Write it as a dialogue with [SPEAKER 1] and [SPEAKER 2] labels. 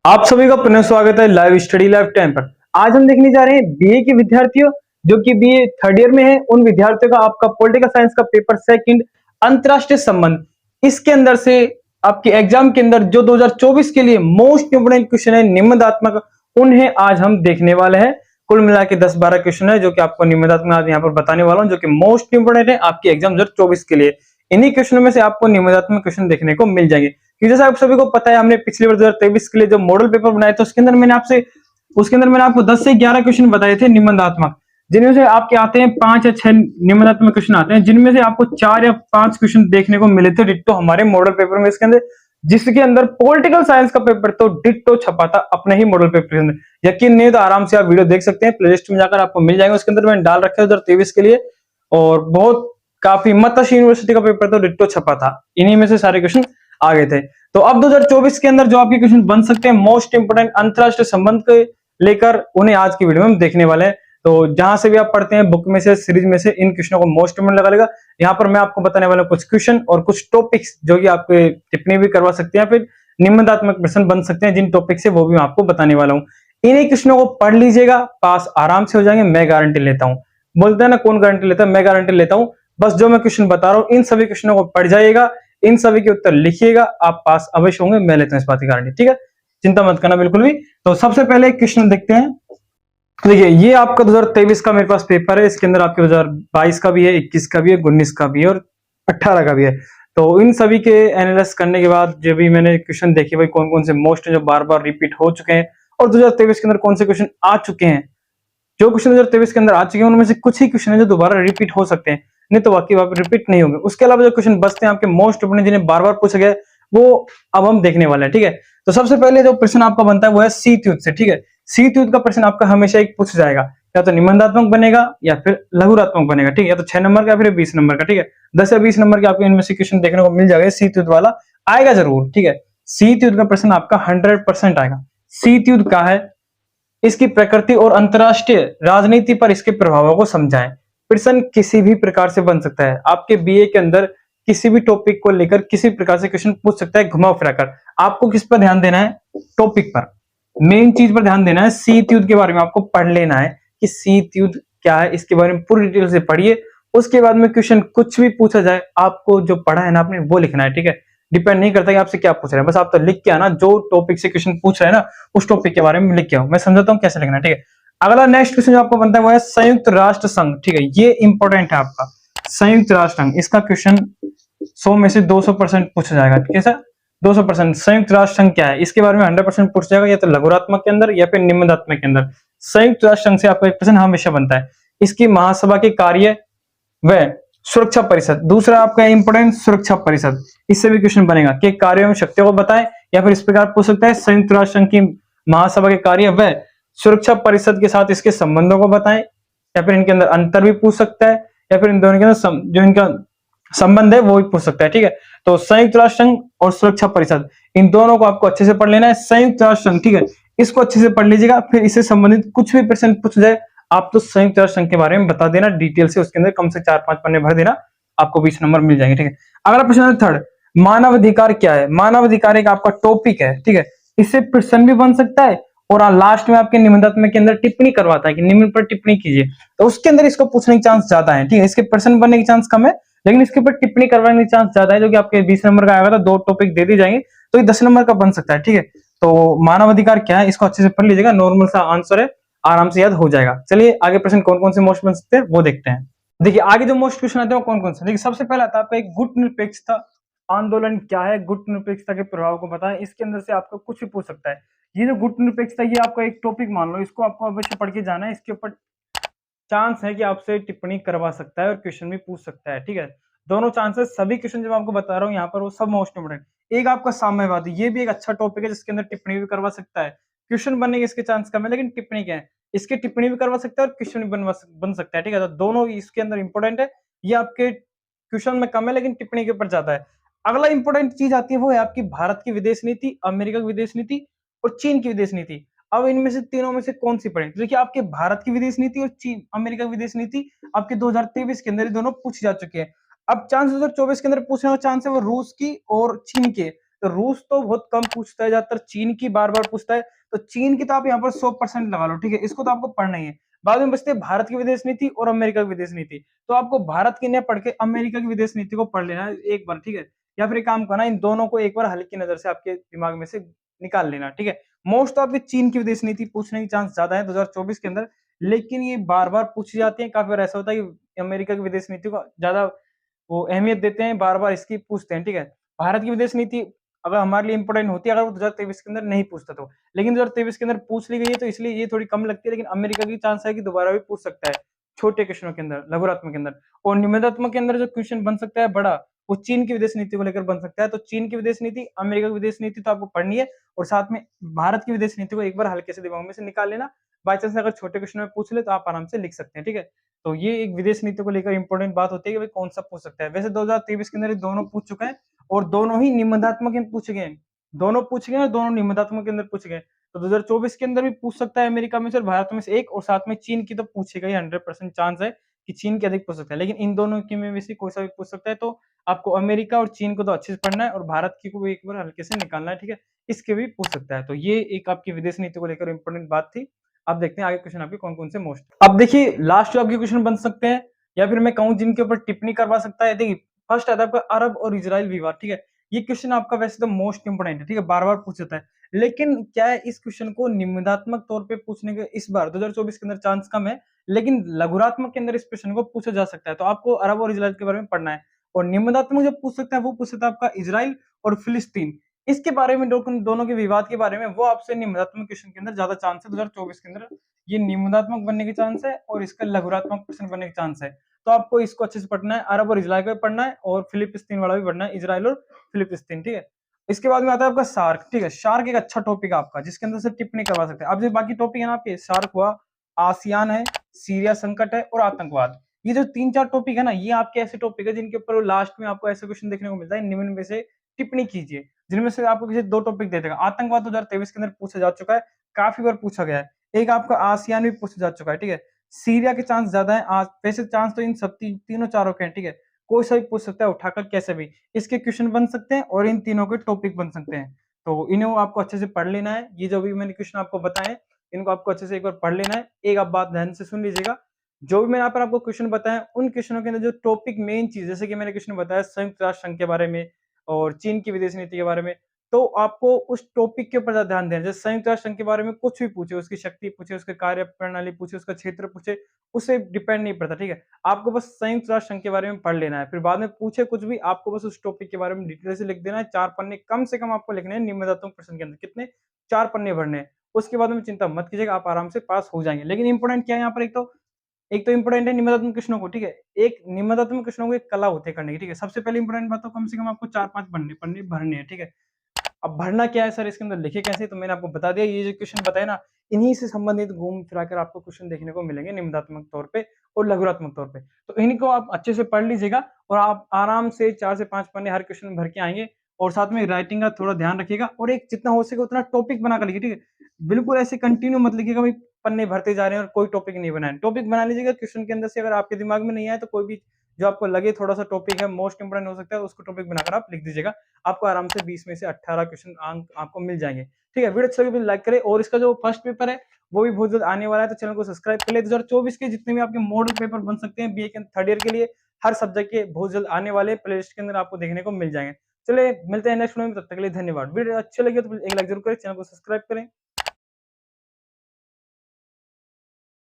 [SPEAKER 1] आप सभी का पुनः स्वागत है लाइव स्टडी लाइव टाइम पर। आज हम देखने जा रहे हैं बीए के विद्यार्थियों जो कि बीए थर्ड ईयर में है, उन विद्यार्थियों का आपका पॉलिटिकल साइंस का पेपर सेकंड अंतरराष्ट्रीय संबंध। इसके अंदर से आपके एग्जाम के अंदर जो 2024 के लिए मोस्ट इंपोर्टेंट क्वेश्चन है निबंधात्मक, उन्हें आज हम देखने वाले हैं। कुल मिला के 10-12 क्वेश्चन है जो कि आपको निबंधात्मक आज यहाँ पर बताने वाला हूँ, जो कि मोस्ट इंपोर्टेंट है आपके एग्जाम 2024 के लिए। इन्हीं क्वेश्चनों में से आपको निबंधात्मक क्वेश्चन देखने को मिल जाएंगे। कि जैसे आप सभी को पता है, हमने पिछले वर्ष 2023 के लिए जो मॉडल पेपर बनाए थे उसके अंदर मैंने आपको 10 से 11 क्वेश्चन बताए थे निबंधात्मक, जिनमें से आपके आते हैं 5 या 6 निबंधात्मक क्वेश्चन आते हैं, जिनमें से आपको 4 या 5 क्वेश्चन देखने को मिले थे डिट्टो हमारे मॉडल पेपर में। इसके अंदर जिसके अंदर पॉलिटिकल साइंस का पेपर तो डिट्टो छपा था अपने ही मॉडल पेपर के अंदर। यकीन नहीं तो आराम से आप वीडियो देख सकते हैं, प्लेलिस्ट में जाकर आपको मिल जाएगा। उसके अंदर मैंने डाल रखे 2023 के लिए, और बहुत काफी मत्स्य यूनिवर्सिटी का पेपर तो डिट्टो छपा था। इन्हीं में से सारे क्वेश्चन आ गए थे। तो अब 2024 के अंदर जो आपके क्वेश्चन बन सकते हैं मोस्ट इंपोर्टेंट अंतरराष्ट्रीय संबंध के लेकर, उन्हें आज की वीडियो में हम देखने वाले हैं। तो जहां से भी आप पढ़ते हैं बुक में से, सीरीज में से, इन क्वेश्चनों को मोस्ट इंपोर्टेंट लगा लेगा। यहाँ पर मैं आपको बताने वाला हूं कुछ क्वेश्चन और कुछ टॉपिक्स जो कि आपके टिप्पणी भी करवा सकते हैं, फिर निबंधात्मक प्रश्न बन सकते हैं जिन टॉपिक से, वो भी मैं आपको बताने वाला हूँ। इन्हीं क्वेश्चनों को पढ़ लीजिएगा, पास आराम से हो जाएंगे, मैं गारंटी लेता हूँ। बोलते हैं ना कौन गारंटी लेता है, मैं गारंटी लेता हूँ। बस जो मैं क्वेश्चन बता रहा हूँ इन सभी क्वेश्चनों को पढ़ जाइएगा, इन सभी के उत्तर लिखिएगा, आप पास अवश्य होंगे, मैं लेता हूं इस बात की गारंटी। ठीक है, चिंता मत करना बिल्कुल भी। तो सबसे पहले क्वेश्चन देखते हैं। देखिए, ये आपका 2023 का मेरे पास पेपर है। इसके अंदर आपके 2022 का भी है, 21 का भी है, 19 का भी है और 18 का भी है। तो इन सभी के एनालिसिस करने के बाद जो भी मैंने क्वेश्चन देखे, भाई कौन कौन से मोस्ट जो बार बार रिपीट हो चुके हैं, और 2023 के अंदर कौन से क्वेश्चन आ चुके हैं। जो क्वेश्चन 2023 के अंदर आ चुके हैं उनमें से कुछ ही क्वेश्चन है जो दोबारा रिपीट हो सकते हैं, नहीं तो बाकी रिपीट नहीं होंगे। उसके अलावा जो क्वेश्चन बचते हैं आपके मोस्ट इंपोर्टेंट, जिन्हें बार बार पूछा गया, वो अब हम देखने वाले हैं। ठीक है, तो सबसे पहले जो प्रश्न आपका बनता है वो है शीत युद्ध से। ठीक है, शीत युद्ध का प्रश्न आपका हमेशा एक पूछा जाएगा, या तो निबंधात्मक बनेगा या फिर लघुरात्मक बनेगा। ठीक है, या तो 6 नंबर का या फिर 20 नंबर का। ठीक है, 10 या 20 नंबर के आपको इनमें से क्वेश्चन देखने को मिल जाएगा। शीत युद्ध वाला आएगा जरूर। ठीक है, शीत युद्ध का प्रश्न आपका 100% आएगा। शीत युद्ध क्या है, इसकी प्रकृति और अंतरराष्ट्रीय राजनीति पर इसके प्रभावों को समझाएं। प्रश्न किसी भी प्रकार से बन सकता है, आपके बीए के अंदर किसी भी टॉपिक को लेकर किसी प्रकार से क्वेश्चन पूछ सकता है, घुमा फिराकर। आपको किस पर ध्यान देना है, टॉपिक पर, मेन चीज पर ध्यान देना है। शीत युद्ध के बारे में आपको पढ़ लेना है कि शीत युद्ध क्या है, इसके बारे में पूरी डिटेल से पढ़िए। उसके बाद में क्वेश्चन कुछ भी पूछा जाए, आपको जो पढ़ा है ना आपने वो लिखना है। ठीक है, डिपेंड नहीं करता कि आपसे क्या पूछ रहे हैं, बस आप तो लिख के आना, जो टॉपिक से क्वेश्चन पूछ रहे हैं ना उस टॉपिक के बारे में लिख के आओ। मैं समझाता हूँ कैसे लिखना है। ठीक है, अगला नेक्स्ट क्वेश्चन जो आपको बनता है वो है संयुक्त राष्ट्र संघ। ठीक है, ये इंपॉर्टेंट है आपका संयुक्त राष्ट्र संघ। इसका क्वेश्चन 100 में से 200% पूछा जाएगा। कैसा 200%? संयुक्त राष्ट्र संघ क्या है, इसके बारे में 100% पूछा जाएगा, या तो लघुरात्मक के अंदर या फिर निबंधात्मक के अंदर। संयुक्त राष्ट्र संघ से आपका एक प्रश्न हमेशा बनता है। इसकी महासभा के कार्य व सुरक्षा परिषद, दूसरा आपका इंपोर्टेंट सुरक्षा परिषद, इससे भी क्वेश्चन बनेगा कि कार्यों में शक्तियों को बताएं, या फिर इस प्रकार पूछ सकता है संयुक्त राष्ट्र संघ की महासभा के कार्य व सुरक्षा परिषद के साथ इसके संबंधों को बताएं, या फिर इनके अंदर अंतर भी पूछ सकता है, या फिर इन दोनों के अंदर जो इनका संबंध है वो भी पूछ सकता है। ठीक है, तो संयुक्त राष्ट्र संघ और सुरक्षा परिषद, इन दोनों को आपको अच्छे से पढ़ लेना है। संयुक्त राष्ट्र संघ, ठीक है, इसको अच्छे से पढ़ लीजिएगा, फिर इससे संबंधित कुछ भी प्रश्न पूछ जाए आप तो संयुक्त राष्ट्र संघ के बारे में बता देना डिटेल से, उसके अंदर कम से 4-5 पन्ने भर देना, आपको 20 नंबर मिल जाएंगे। ठीक है, अगला प्रश्न है थर्ड, मानव अधिकार क्या है। मानव अधिकार एक आपका टॉपिक है। ठीक है, इससे प्रश्न भी बन सकता है, और लास्ट में आपके निबंधात्मक के अंदर टिप्पणी करवाता है कि निम्न पर टिप्पणी कीजिए, तो उसके अंदर इसको पूछने के चांस ज्यादा है। ठीक है, इसके प्रश्न बनने के चांस कम है, लेकिन इसके ऊपर टिप्पणी करवाने के चांस ज्यादा है, जो कि आपके 20 नंबर का आएगा, तो 2 टॉपिक दे दी जाएंगे, तो ये 10 नंबर का बन सकता है। ठीक है, तो मानव अधिकार क्या है, इसको अच्छे से पढ़ लीजिएगा, नॉर्मल सा आंसर है, आराम से याद हो जाएगा। चलिए आगे प्रश्न कौन कौन से मोस्ट बन सकते हैं वो देखते हैं। देखिए आगे जो मोस्ट क्वेश्चन आते हैं वो कौन कौन से। देखिए सबसे पहला आता है आपका एक गुट निरपेक्षता आंदोलन क्या है, गुट निरपेक्षता के प्रभाव को बताएं। इसके अंदर से आपको कुछ भी पूछ सकता है। ये जो गुट निरपेक्षता, ये आपका एक टॉपिक मान लो, इसको आपको अवश्य पढ़ के जाना है। इसके ऊपर चांस है कि आपसे टिप्पणी करवा सकता है और क्वेश्चन भी पूछ सकता है। ठीक है, दोनों चांसेस, सभी क्वेश्चन जो मैं आपको बता रहा हूँ यहाँ पर वो सब मोस्ट इंपोर्टेंट। एक आपका साम्यवादी, ये भी एक अच्छा टॉपिक है जिसके अंदर टिप्पणी भी करवा सकता है, क्वेश्चन बनने के इसके चांस कम है, लेकिन टिप्पणी क्या है, इसके टिप्पणी भी करवा सकता है और क्वेश्चन भी बन सकता है। ठीक है, तो दोनों इसके अंदर इंपॉर्टेंट है। ये आपके क्वेश्चन में कम है लेकिन टिप्पणी के ऊपर ज्यादा है। अगला इंपॉर्टेंट चीज आती है वो है आपकी भारत की विदेश नीति, अमेरिका की विदेश नीति और चीन की विदेश नीति। अब इनमें से तीनों में से कौन सी पढ़े, तो देखिए आपके भारत की विदेश नीति और चीन अमेरिका की विदेश नीति आपके 2023 के अंदर दोनों पूछी जा चुके हैं। अब चांस 2024 के अंदर पूछने का चांस है वो रूस की और चीन के, तो रूस तो बहुत कम पूछता है, ज्यादातर चीन की बार बार पूछता है, तो चीन की तो आप यहाँ पर 100% लगा लो, ठीक है, इसको तो आपको पढ़ना ही है। बाद में बचते हैं भारत की विदेश नीति और अमेरिका की विदेश नीति, तो आपको भारत की न पढ़ के अमेरिका की विदेश नीति को पढ़ लेना है एक बार, ठीक है, या फिर एक काम करना, इन दोनों को एक बार हल्की नजर से आपके दिमाग में से निकाल लेना, ठीक है। मोस्ट ऑफ चीन की विदेश नीति पूछने की चांस ज्यादा है 2024 के अंदर, लेकिन ये बार बार पूछी जाती है, काफी बार ऐसा होता है कि अमेरिका की विदेश नीति को ज्यादा वो अहमियत देते हैं, बार बार इसकी पूछते हैं, ठीक है। भारत की विदेश नीति अगर हमारे लिए इंपॉर्टेंट होती है, अगर वो 2023 के अंदर नहीं पूछता तो, लेकिन 2023 के अंदर पूछ ली गई है, तो इसलिए ये थोड़ी कम लगती है, लेकिन अमेरिका की चांस है कि दोबारा भी पूछ सकता है छोटे क्वेश्चनों के अंदर, लघुरात्मक के अंदर। और निबंधात्मक के अंदर जो क्वेश्चन बन सकता है बड़ा, वो चीन की विदेश नीति को लेकर बन सकता है। तो चीन की विदेश नीति, अमेरिका की विदेश नीति तो आपको पढ़नी है, और साथ में भारत की विदेश नीति को एक बार हल्के से दिमाग में से निकाल लेना। बाई चांस अगर छोटे क्वेश्चन में पूछ ले तो आप आराम से लिख सकते हैं, ठीक है। तो ये एक विदेश नीति को लेकर इंपॉर्टेंट बात होती है कि भाई कौन सा पूछ सकता है। वैसे 2023 के अंदर ये दोनों पूछ चुका है, और दोनों ही निबंधात्मक में पूछे गए हैं, दोनों पूछे गए और दोनों निबंधात्मक के अंदर पूछे गए। तो 2024 के अंदर भी पूछ सकता है अमेरिका में से और भारत में से एक, और साथ में चीन की तो पूछेगा ही, 100% चांस है कि चीन के अधिक पूछ सकता है, लेकिन इन दोनों की में से कोई सा भी पूछ सकता है। तो आपको अमेरिका और चीन को तो अच्छे से पढ़ना है, और भारत की को एक बार हल्के से निकालना है, ठीक है, इसके भी पूछ सकता है। तो ये एक आपकी विदेश नीति को लेकर इंपॉर्टेंट बात थी। अब देखते हैं आगे क्वेश्चन आपके कौन कौन से मोस्ट। अब देखिए लास्ट जो आपके क्वेश्चन बन सकते हैं, या फिर मैं कहूँ जिनके ऊपर टिप्पणी करवा सकता है। देखिए फर्स्ट आता है आपका अरब और इजराइल विवाद, ठीक है। ये क्वेश्चन आपका वैसे तो मोस्ट इंपोर्टेंट है, ठीक है, बार बार पूछ जाता है, लेकिन क्या है, इस क्वेश्चन को निबंधात्मक तौर पे पूछने के इस बार 2024 के अंदर चांस कम है, लेकिन लघुरात्मक के अंदर इस क्वेश्चन को पूछा जा सकता है। तो आपको अरब और इजराइल के बारे में पढ़ना है, और निबंधात्मक जो पूछ सकता है वो पूछ सकता है आपका इजराइल और फिलिस्तीन, इसके बारे में, दोनों के विवाद के बारे में, वो आपसे निबंधात्मक क्वेश्चन के अंदर ज्यादा चांस है 2024 के अंदर। ये निबंधात्मक बनने के चांस है, और इसका लघुरात्मक प्रश्न बनने के चांस है। तो आपको इसको अच्छे से पढ़ना है, अरब और इजराइल का भी पढ़ना है, और फिलिस्तीन वाला भी पढ़ना है, इजराइल और फिलिस्तीन, ठीक है। इसके बाद में आता है आपका सार्क, ठीक है। सार्क एक अच्छा टॉपिक है आपका, जिसके अंदर से टिप्पणी करवा सकते हैं। अब जो बाकी टॉपिक है ना आपके, सार्क हुआ, आसियान है, सीरिया संकट है, और आतंकवाद, ये जो 3-4 टॉपिक है ना, ये आपके ऐसे टॉपिक है जिनके ऊपर लास्ट में आपको ऐसे क्वेश्चन देखने को मिलता है, निम्न में से टिप्पणी कीजिए, जिनमें से आपको किसी 2 टॉपिक दे देगा। आतंकवाद 2023 के अंदर पूछा जा चुका है, काफी बार पूछा गया है। एक आपका आसियान भी पूछा जा चुका है, ठीक है। सीरिया के चांस ज्यादा है, वैसे चांस तो इन सब तीनों चारों के हैं, ठीक है। कोई सा भी पूछ सकता है उठाकर, कैसे भी इसके क्वेश्चन बन सकते हैं, और इन तीनों के टॉपिक बन सकते हैं। तो इन्हें आपको अच्छे से पढ़ लेना है। ये जो भी मैंने क्वेश्चन आपको बताए, इनको आपको अच्छे से एक बार पढ़ लेना है। एक आप बात ध्यान से सुन लीजिएगा, जो भी मैंने यहाँ पर आपको क्वेश्चन बताया, उन क्वेश्चनों के अंदर जो टॉपिक मेन चीज, जैसे कि मैंने क्वेश्चन बताया संयुक्त राष्ट्र संघ के बारे में और चीन की विदेश नीति के बारे में, तो आपको उस टॉपिक के ऊपर ज्यादा ध्यान देना है। जैसे संयुक्त राष्ट्र संघ के बारे में कुछ भी पूछे, उसकी शक्ति पूछे, उसके कार्य प्रणाली पूछे, उसका क्षेत्र पूछे, उससे डिपेंड नहीं पड़ता, ठीक है। आपको बस संयुक्त राष्ट्र संघ के बारे में पढ़ लेना है, फिर बाद में पूछे कुछ भी, आपको बस उस टॉपिक के बारे में डिटेल से लिख देना है। 4 पन्ने कम से कम आपको लिखने हैं निबंधात्मक प्रश्न के अंदर, कितने, 4 पन्ने भरने हैं। उसके बाद में चिंता मत कीजिएगा, आप आराम से पास हो जाएंगे। लेकिन इंपॉर्टेंट क्या है यहाँ पर, एक तो इंपॉर्टेंट है निबंधात्मक प्रश्नों को, ठीक है। एक निबंधात्मक प्रश्नों को एक कला होती है करने की, ठीक है। सबसे पहले इंपॉर्टेंट बात, तो कम से कम आपको 4-5 पन्ने पन्ने भरने हैं, ठीक है। अब भरना क्या है सर इसके अंदर, लिखे कैसे, तो मैंने आपको बता दिया। ये जो क्वेश्चन बताए ना, इन्हीं से संबंधित घूम फिरा कर आपको क्वेश्चन देखने को मिलेंगे निबंधात्मक तौर पे और लघुरात्मक तौर पे। तो इनको आप अच्छे से पढ़ लीजिएगा, और आप आराम से 4 से 5 पन्ने हर क्वेश्चन भर के आएंगे। और साथ में राइटिंग का थोड़ा ध्यान रखिएगा, और एक जितना हो सके उतना टॉपिक बनाकर लिखिए, ठीक है। बिल्कुल ऐसे कंटिन्यू मत लिखिएगा भाई पन्ने भरते जा रहे हैं और कोई टॉपिक नहीं बनाए। टॉपिक बना लीजिएगा क्वेश्चन के अंदर से, अगर आपके दिमाग में नहीं आए तो कोई भी जो आपको लगे थोड़ा सा टॉपिक है, मोस्ट इंपोर्टेंट हो सकता है, उसको टॉपिक बनाकर आप लिख दीजिएगा। आपको आराम से 20 में से 18 क्वेश्चन अंक आपको मिल जाएंगे, ठीक है। वीडियो अच्छा लगे तो लाइक करें, और इसका जो फर्स्ट पेपर है वो भी बहुत जल्द आने वाला है, तो चैनल को सब्सक्राइब कर ले। 2024 के जितने भी आपके मॉडल पेपर बन सकते हैं बीए के थर्ड ईयर के लिए, हर सब्जेक्ट के बहुत जल्द आने वाले प्लेलिस्ट के अंदर आपको देखने को मिल जाएंगे। चलिए मिलते हैं नेक्स्ट वीडियो में, तब तक के लिए धन्यवाद। वीडियो अच्छे लगे तो एक लाइक जरूर करें, चैनल को सब्सक्राइब करें।